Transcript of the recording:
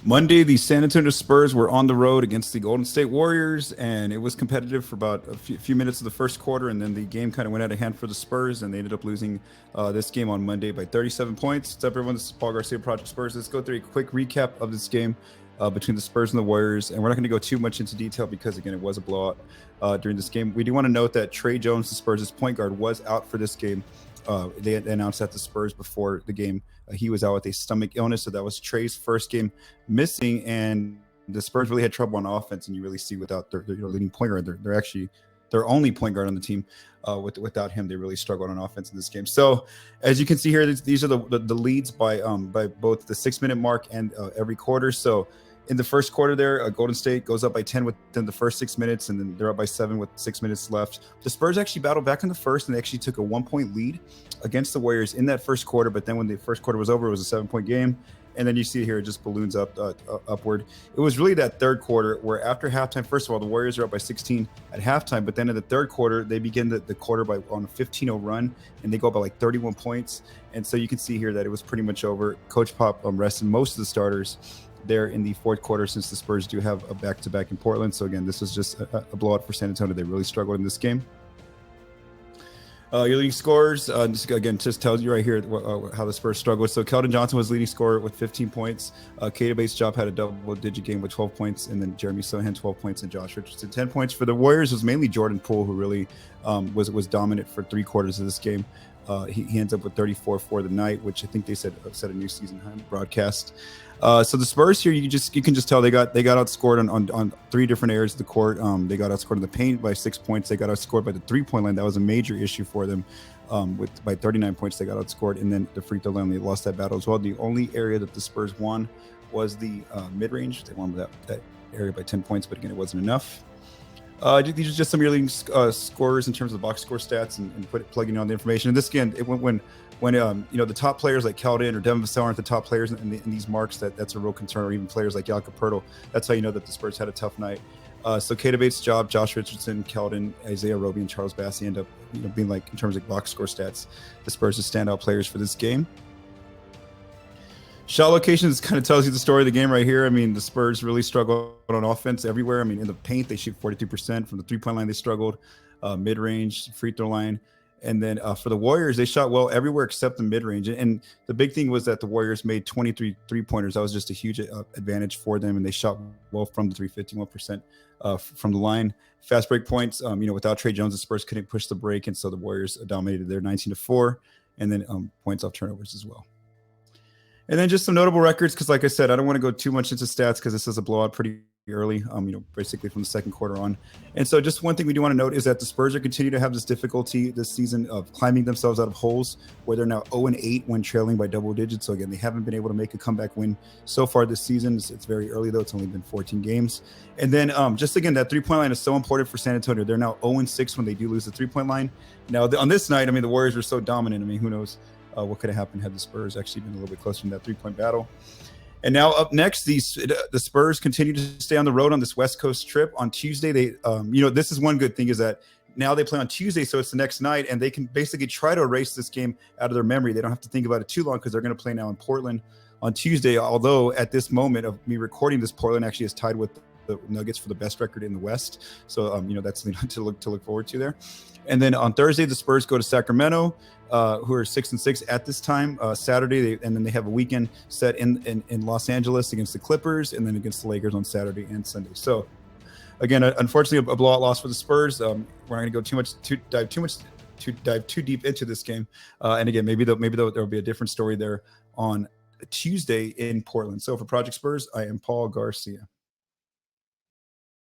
Monday, the San Antonio Spurs were on the road against the Golden State Warriors, and it was competitive for about a few minutes of the first quarter, and then the game kind of went out of hand for the Spurs, and they ended up losing this game on Monday by 37 points. What's up, everyone? This is Paul Garcia, Project Spurs. Let's go through a quick recap of this game between the Spurs and the Warriors, and we're not going to go too much into detail because, again, it was a blowout during this game. We do want to note that Tre Jones, the Spurs' point guard, was out for this game. They announced that the Spurs before the game. He was out with a stomach illness, so that was Tre's first game missing, and the Spurs really had trouble on offense. And you really see without their leading point guard, they're actually their only point guard on the team. Without him, they really struggled on offense in this game. So, as you can see here, these are the leads by both the 6-minute mark and every quarter. So, in the first quarter there, Golden State goes up by 10 within the first 6 minutes, and then they're up by 7 with 6 minutes left. The Spurs actually battled back in the first, and they actually took a 1-point lead against the Warriors in that first quarter. But then when the first quarter was over, it was a 7-point game. And then you see here, it just balloons upward. It was really that third quarter where after halftime, first of all, the Warriors are up by 16 at halftime. But then in the third quarter, they begin the quarter on a 15-0 run, and they go up by like 31 points. And so you can see here that it was pretty much over. Coach Pop rested most of the starters there in the fourth quarter, since the Spurs do have a back-to-back in Portland. So again, this was just a blowout for San Antonio. They really struggled in this game. Your leading scorers, just tells you right here how the Spurs struggled. So Keldon Johnson was leading scorer with 15 points. Keita Bates-Diop had a double-digit game with 12 points, and then Jeremy Sohan 12 points, and Josh Richardson 10 points. For the Warriors, it was mainly Jordan Poole who really was dominant for 3 quarters of this game. He ends up with 34 for the night, which I think they said set a new season high in the broadcast. So the Spurs here, you can just tell they got outscored on 3 different areas of the court. They got outscored in the paint by 6 points. They got outscored by the 3-point line. That was a major issue for them. By 39 points, they got outscored, and then the free throw line, they lost that battle as well. The only area that the Spurs won was the mid-range. They won that area by 10 points, but again, it wasn't enough. These are just some yearly scorers in terms of the box score stats and plugging on the information. And this again, it when the top players like Keldon or Devin Vassell aren't the top players in these marks, that's a real concern. Or even players like Jakob Poeltl, that's how you know that the Spurs had a tough night. So Keita Bates-Diop, Josh Richardson, Keldon, Isaiah Roby, and Charles Bassey end up being, like, in terms of box score stats, the Spurs' standout players for this game. Shot locations kind of tells you the story of the game right here. I mean, the Spurs really struggled on offense everywhere. I mean, in the paint, they shoot 42%. From the 3-point line, they struggled. Mid-range, free throw line. And then for the Warriors, they shot well everywhere except the mid-range. And the big thing was that the Warriors made 23 3-pointers. That was just a huge advantage for them. And they shot well from the 51% from the line. Fast break points, without Tre Jones, the Spurs couldn't push the break. And so the Warriors dominated their 19-4. And then points off turnovers as well. And then just some notable records, because like I said, I don't want to go too much into stats because this is a blowout pretty early, basically from the second quarter on. And so just one thing we do want to note is that the Spurs are continuing to have this difficulty this season of climbing themselves out of holes, where they're now 0-8 when trailing by double digits. So again, they haven't been able to make a comeback win so far this season. It's very early, though. It's only been 14 games. And then just again, that 3-point line is so important for San Antonio. They're now 0-6 when they do lose the 3-point line. Now, on this night, the Warriors were so dominant. Who knows what could have happened had the Spurs actually been a little bit closer in that 3-point battle. And now up next, the Spurs continue to stay on the road on this West Coast trip. On Tuesday, they, this is one good thing, is that now they play on Tuesday, so it's the next night, and they can basically try to erase this game out of their memory. They don't have to think about it too long because they're going to play now in Portland on Tuesday. Although at this moment of me recording this, Portland actually is tied with the Nuggets for the best record in the West. So, that's something to look forward to there. And then on Thursday, the Spurs go to Sacramento, who are 6-6 at this time. Saturday, and then they have a weekend set in Los Angeles against the Clippers, and then against the Lakers on Saturday and Sunday. So, again, unfortunately, a blowout loss for the Spurs. We're not going to dive too deep into this game. And again, maybe there'll be a different story there on Tuesday in Portland. So for Project Spurs, I am Paul Garcia.